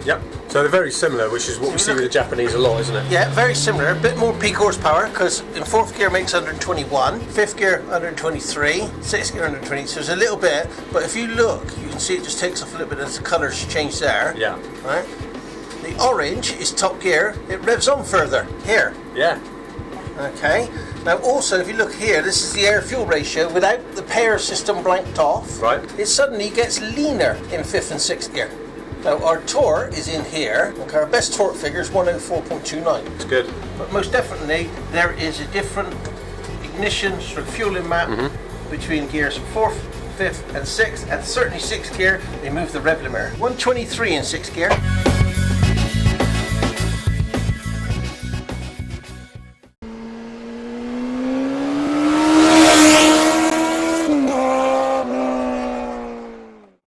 Yep. So they're very similar, which is what we see with the Japanese a lot, isn't it? Yeah, very similar. A bit more peak horsepower because in fourth gear makes 121, fifth gear 123, sixth gear 120. So there's a little bit, but if you look, you can see it just takes off a little bit as the colours change there. Yeah. Right. The orange is top gear. It revs on further here. Yeah. Okay. Now also, if you look here, this is the air-fuel ratio without the power system blanked off. Right. It suddenly gets leaner in fifth and sixth gear. Now our torque is in here. Okay, our best torque figure is 104.29. It's good. But most definitely there is a different ignition sort of fueling map between gears fourth, fifth and sixth, and certainly sixth gear they move the rev limiter. 123 in sixth gear.